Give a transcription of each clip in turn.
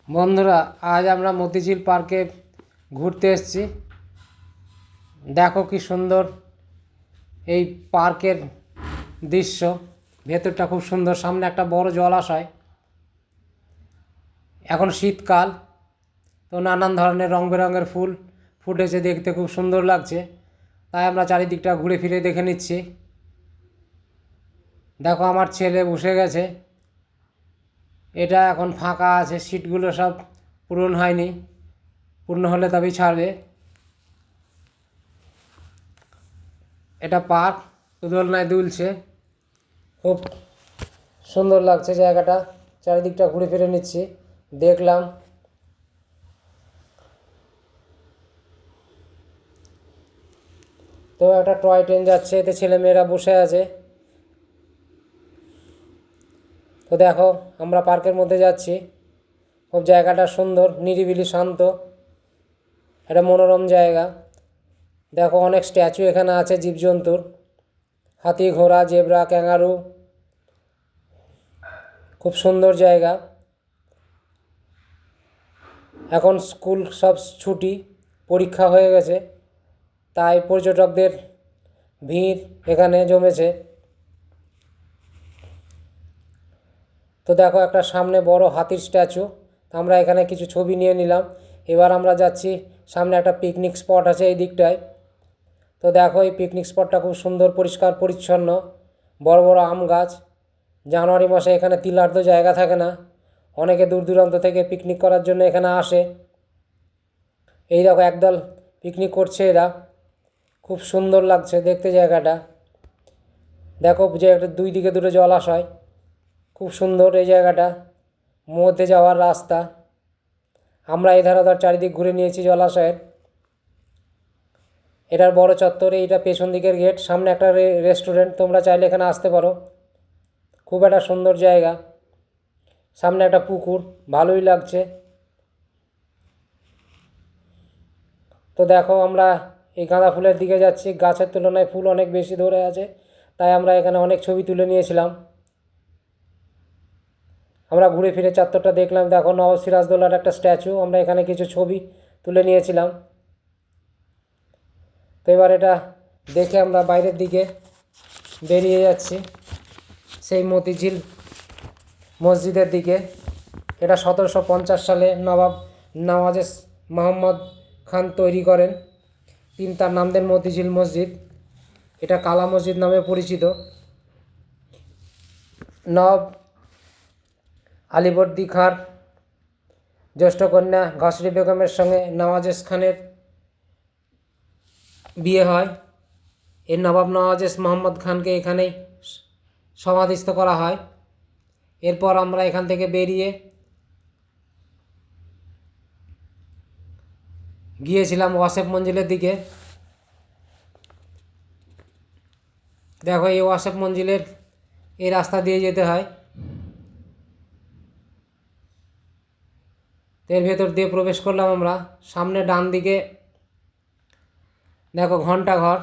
বন্ধুরা, আজ আমরা মতিঝিল পার্কে ঘুরতে এসেছি। দেখো কি সুন্দর এই পার্কের দৃশ্য। ভেতরটা খুব সুন্দর, সামনে একটা বড় জলাশয়। এখন শীতকাল, তো নানান ধরনের রং বেরঙের ফুল ফুটেছে, দেখতে খুব সুন্দর লাগছে। তাই আমরা চারিদিকটা ঘুরে ফিরে দেখে নিচ্ছি। দেখো আমার ছেলে বসে গেছে, এটা এখন ফাঁকা আছে, সিটগুলো সব পূরণ হয়নি, পূর্ণ হলে তবেই ছাড়বে। এটা পার্ক, দোলনায় দুলছে, খুব সুন্দর লাগছে জায়গাটা। চারিদিকটা ঘুরে ফিরে নিচ্ছি, দেখলাম। তো একটা টয় ট্রেন যাচ্ছে, এতে ছেলে মেয়েরা বসে আছে। তো দেখো আমরা পার্কের মধ্যে যাচ্ছি, খুব জায়গাটা সুন্দর, নিরিবিলি, শান্ত, একটা মনোরম জায়গা। দেখো অনেক স্ট্যাচু এখানে আছে জীবজন্তুর, হাতি, ঘোড়া, জেব্রা, ক্যাঙ্গারু। খুব সুন্দর জায়গা। এখন স্কুল সব ছুটি, পরীক্ষা হয়ে গেছে, তাই পর্যটকদের ভিড় এখানে জমেছে। তো দেখো একটা সামনে বড় হাতির স্ট্যাচু, আমরা এখানে কিছু ছবি নিয়ে নিলাম। এবার আমরা যাচ্ছি, সামনে একটা পিকনিক স্পট আছে এই দিকটায়। তো দেখো এই পিকনিক স্পটটা খুব সুন্দর, পরিষ্কার পরিচ্ছন্ন, বড় বড় আম গাছ। জানুয়ারি মাসে এখানে তিলার্ধ জায়গা থাকে না, অনেকে দূর দূরান্ত থেকে পিকনিক করার জন্য এখানে আসে। এই দেখো একদল পিকনিক করছে এরা, খুব সুন্দর লাগছে দেখতে জায়গাটা। দেখো যে একটা দুই দিকে দুটো জলাশয়, খুব সুন্দর এই জায়গাটা, মধ্যে যাওয়ার রাস্তা। আমরা এধার ওধার চারিদিক ঘুরে নিয়েছি জলাশয়ের। এটার বড় চত্বরে, এইটা পেছন দিকের গেট, সামনে একটা রেস্টুরেন্ট, তোমরা চাইলে এখানে আসতে পারো। খুব একটা সুন্দর জায়গা, সামনে একটা পুকুর, ভালোই লাগছে। তো দেখো আমরা এই গাঁদা ফুলের দিকে যাচ্ছি, গাছের তুলনায় ফুল অনেক বেশি ধরে আছে, তাই আমরা এখানে অনেক ছবি তুলে নিয়েছিলাম। আমরা ঘুরে ফিরে চত্বরটা দেখলাম। দেখো নবাব সিরাজদৌল্লার একটা স্ট্যাচু, আমরা এখানে কিছু ছবি তুলে নিয়েছিলাম। তো এবার এটা দেখে আমরা বাইরের দিকে বেরিয়ে যাচ্ছি, সেই মতিঝিল মসজিদের দিকে। এটা 1750 সালে নবাব নওয়াজ মোহাম্মদ খান তৈরি করেন। তার নাম দেন মতিঝিল মসজিদ। এটা কালা মসজিদ নামে পরিচিত। নবাব আলীবর্দী খাঁর জ্যেষ্ঠ কন্যা ঘসরি বেগমের সঙ্গে নওয়াজ খানের বিয়ে হয়। এর নবাব নওয়াজ মোহাম্মদ খানকে এখানেই সমাধিস্থ করা হয়। এরপর আমরা এখান থেকে বেরিয়ে গিয়েছিলাম ওয়াসেফ মঞ্জিলের দিকে। দেখো এই ওয়াসেফ মঞ্জিলের এই রাস্তা দিয়ে যেতে হয়, এর ভেতর দিয়ে প্রবেশ করলাম আমরা। সামনে ডান দিকে দেখো ঘন্টা ঘর,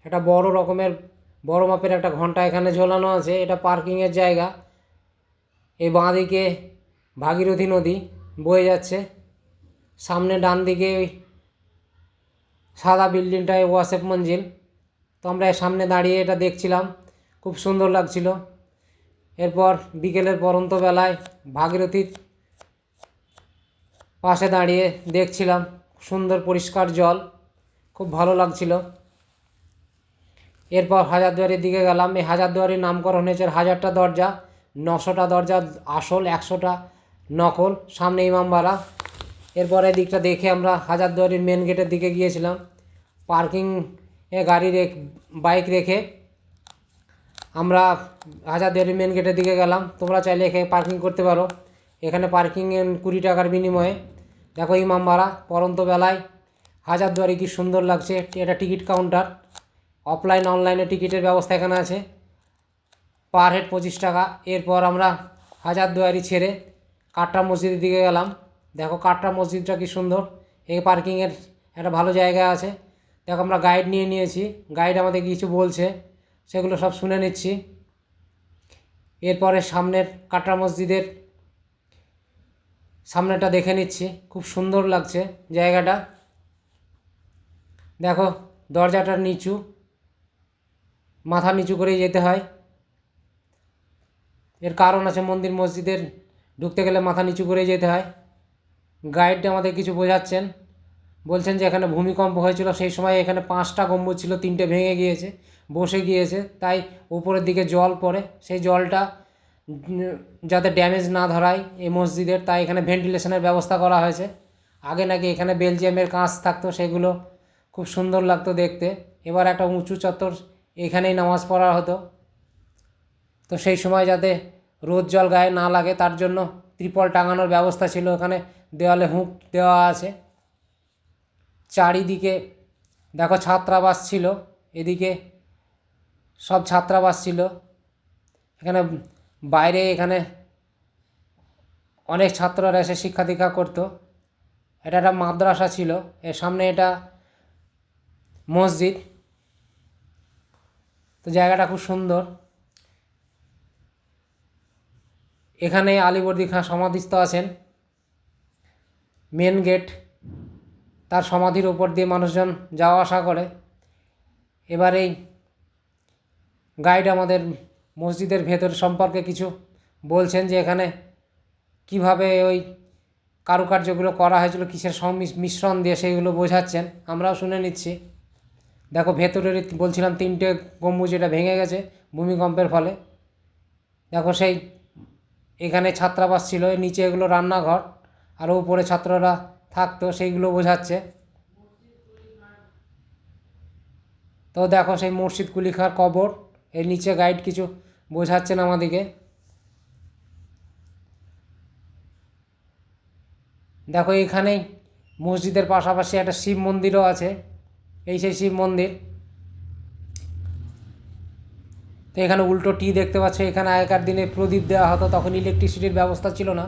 একটা বড় রকমের বড় মাপের একটা ঘন্টা এখানে ঝোলানো আছে, এটা পার্কিংয়ের জায়গা। এই বাঁ দিকে ভাগীরথী নদী বয়ে যাচ্ছে। সামনে ডান দিকে ওই সাদা বিল্ডিংটায় ওয়াসেফ মঞ্জিল। তো আমরা সামনে দাঁড়িয়ে এটা দেখছিলাম, খুব সুন্দর লাগছিল। এরপর বিকেলের পরন্ত বেলায় ভাগীরথীর পাশে দাঁড়িয়ে দেখছিলাম, সুন্দর পরিষ্কার জল, খুব ভালো লাগছিল। এরপর হাজারদুয়ারির দিকে গেলাম। এই হাজারদুয়ারির নামকরণ হয়েছে 1000টা দরজা, 900টা দরজা আসল, 100টা নকল, সামনে ইমামবাড়া। এরপর এই দিকটা দেখে আমরা হাজারদুয়ারির মেন গেটের দিকে গিয়েছিলাম। পার্কিংয়ে বাইক রেখে আমরা হাজারদুয়ারির মেন গেটের দিকে গেলাম। তোমরা চাইলে এখানে পার্কিং করতে পারো, এখানে পার্কিংয়ে 20 টাকার বিনিময়ে। দেখো ইমামবাড়া পরন্ত বেলায় হাজারদুয়ারি কি সুন্দর লাগছে। এটা টিকিট কাউন্টার, অফলাইন অনলাইনে টিকিটের ব্যবস্থা এখানে আছে, পার হেড 25 টাকা। এরপর আমরা হাজারদুয়ারি ছেড়ে কাটরা মসজিদের দিকে গেলাম। দেখো কাটরা মসজিদটা কি সুন্দর, এই পার্কিংয়ের একটা ভালো জায়গা আছে। দেখো আমরা গাইড নিয়ে নিয়েছি, গাইড আমাদের কিছু বলছে, সেগুলো সব শুনে নিচ্ছি। এরপরে সামনের কাটরা মসজিদের সামনেটা দেখে নিচ্ছি, খুব সুন্দর লাগছে জায়গাটা। দেখো দরজাটার নিচু, মাথা নিচু করেই যেতে হয়। এর কারণ আছে, মন্দির মসজিদের ঢুকতে গেলে মাথা নিচু করেই যেতে হয়। গাইড আমাদের কিছু বোঝাচ্ছেন, বলছেন যে এখানে ভূমিকম্প হয়েছিল, সেই সময় এখানে 5টা গম্বুজ ছিল, 3টে ভেঙে গিয়েছে, বসে গিয়েছে, তাই উপরের দিকে জল পড়ে, সেই জলটা যাতে ড্যামেজ না ধরায় এই মসজিদের, তাই এখানে ভেন্টিলেশনের ব্যবস্থা করা হয়েছে। আগে নাকি এখানে বেলজিয়ামের কাঁচ থাকতো, সেগুলো খুব সুন্দর লাগতো দেখতে। এবার একটা উঁচু চত্বর, এখানেই নামাজ পড়া হতো, তো সেই সময় যাতে রোদ জল গায়ে না লাগে তার জন্য ত্রিপল টাঙানোর ব্যবস্থা ছিল। এখানে দেওয়ালে হুক দেওয়া আছে। চারিদিকে দেখো ছাত্রাবাস ছিল, এদিকে সব ছাত্রাবাস ছিল। এখানে বাইরে এখানে অনেক ছাত্ররা এসে শিক্ষা দীক্ষা করতো। এটা একটা মাদ্রাসা ছিল, এর সামনে এটা মসজিদ। তো জায়গাটা খুব সুন্দর। এখানে আলীবর্দী খাঁ সমাধিস্থ আছেন। মেন গেট, তার সমাধির উপর দিয়ে মানুষজন যাওয়া আসা করে। এবার এই গাইড আমাদের মসজিদের ভেতর সম্পর্কে কিছু বলছেন, যে এখানে কিভাবে ওই কারুকার্যগুলো করা হয়েছিল, কিসের মিশ্রণ দিয়ে, সেইগুলো বোঝাচ্ছেন, আমরাও শুনে নিচ্ছি। দেখো ভেতরের বলছিলাম 3টে গম্বুজ যেটা ভেঙে গেছে ভূমিকম্পের ফলে। দেখো সেই এখানে ছাত্রাবাস ছিল, নিচে এগুলো রান্নাঘর, আর উপরে ছাত্ররা থাকতো, সেইগুলো বোঝাচ্ছে। তো দেখো সেই মুর্শিদ কুলি খাঁর কবর, এর নিচে গাইড কিছু বোঝাচ্ছেন আমাদেরকে। দেখো এখানেই মসজিদের পাশাপাশি একটা শিব মন্দিরও আছে, এই সেই শিব মন্দির। তো এখানে উল্টো টি দেখতে পাচ্ছ, এখানে আগেকার দিনে প্রদীপ দেওয়া হতো, তখন ইলেকট্রিসিটির ব্যবস্থা ছিল না।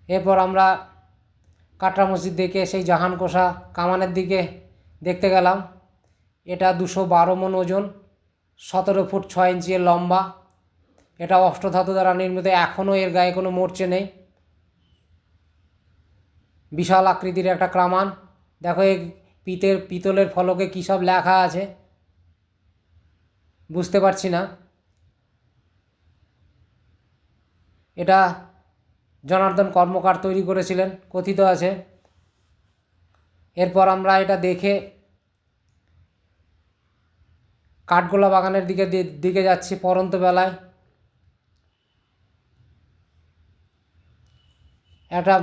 এরপর আমরা কাটরা মসজিদ দেখে সেই জাহানকোষা কামানের দিকে দেখতে গেলাম। এটা 212 মণ ওজন, 17 ফুট 6 ইঞ্চি এর লম্বা। এটা অষ্টধাতু দ্বারা নির্মিত, এখনও এর গায়ে কোনো মরচে নেই। বিশাল আকৃতির একটা কামান। দেখো এই পিতলের ফলকে কী সব লেখা আছে বুঝতে পারছি না। এটা জনার্দন কর্মকার তৈরি করেছিলেন কথিত আছে। এরপর আমরা এটা দেখে কাঠগোলা বাগানের দিকে যাচ্ছি পরন্ত বেলায়। একটা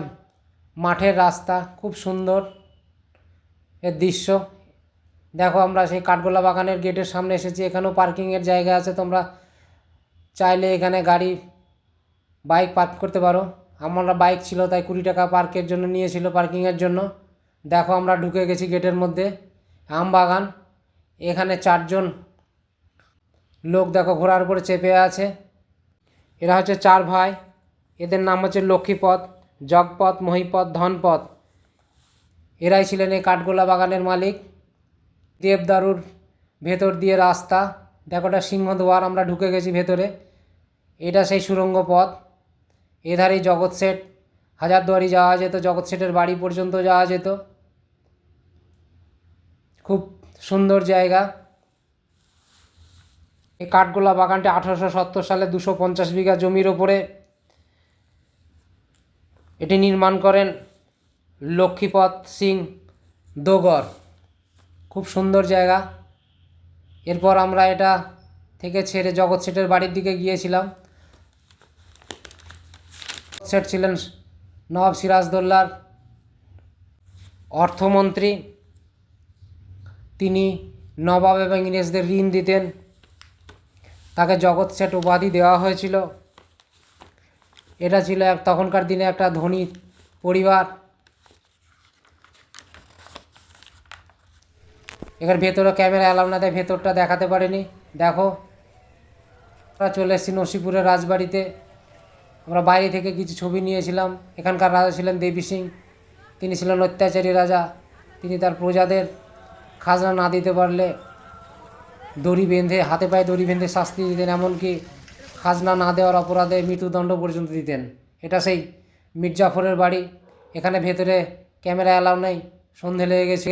মাঠের রাস্তা, খুব সুন্দর এর দৃশ্য। দেখো আমরা সেই কাঠগোলা বাগানের গেটের সামনে এসেছি। এখানেও পার্কিংয়ের জায়গা আছে, তোমরা চাইলে এখানে গাড়ি বাইক পার্ক করতে পারো। আমরা বাইক ছিল তাই 20 টাকা পার্কের জন্য নিয়েছিল, পার্কিংয়ের জন্য। দেখো আমরা ঢুকে গেছি গেটের মধ্যে। আম বাগান, এখানে 4জন লোক দেখো ঘোড়ার উপরে চেপে আছে। এরা হচ্ছে 4 ভাই। এদের নাম হচ্ছে লক্ষ্মীপদ, জগপদ, মহিপদ, ধনপদ। এরাই ছিলেন এই কাঠগোলা বাগানের মালিক। দেবদারুর ভেতর দিয়ে রাস্তা, দেখো এটা সিংহদ্বার, আমরা ঢুকে গেছি ভেতরে। এটা সেই সুড়ঙ্গ পথ। এধারেই জগৎ শেঠ, হাজারদুয়ারি যাওয়া যেত, জগৎ শেঠের বাড়ি পর্যন্ত যাওয়া যেত। খুব সুন্দর জায়গা। এই কাঠগোলা বাগানটি 1870 সালে 250 বিঘা জমির ওপরে এটি নির্মাণ করেন লক্ষ্মীপদ সিং দোগর। খুব সুন্দর জায়গা। এরপর আমরা এটা থেকে ছেড়ে জগৎ শেঠের বাড়ির দিকে গিয়েছিলাম। শেঠ ছিলেন নবাব সিরাজদৌল্লার অর্থমন্ত্রী। তিনি নবাব এবং ইংরেজদের ঋণ দিতেন, তাকে জগৎ শেঠ উপাধি দেওয়া হয়েছিল। এটা ছিল তখনকার দিনে একটা ধনী পরিবার। এখানে ভেতরে ক্যামেরা অ্যালাউ না, তাই ভেতরটা দেখাতে পারিনি। দেখো আমরা চলে এসেছি নসিপুরের রাজবাড়িতে। আমরা বাইরে থেকে কিছু ছবি নিয়েছিলাম। এখানকার রাজা ছিলেন দেবী সিং। তিনি ছিলেন অত্যাচারী রাজা। তিনি তার প্রজাদের খাজনা না দিতে পারলে দড়ি বেঁধে, হাতে পায়ে দড়ি বেঁধে শাস্তি দিতেন। এমনকি খাজনা না দেওয়ার অপরাধে মৃত্যুদণ্ড পর্যন্ত দিতেন। এটা সেই মির্জাফরের বাড়ি। এখানে ভেতরে ক্যামেরা অ্যালাউ নেই। সন্ধে লেগে গেছে।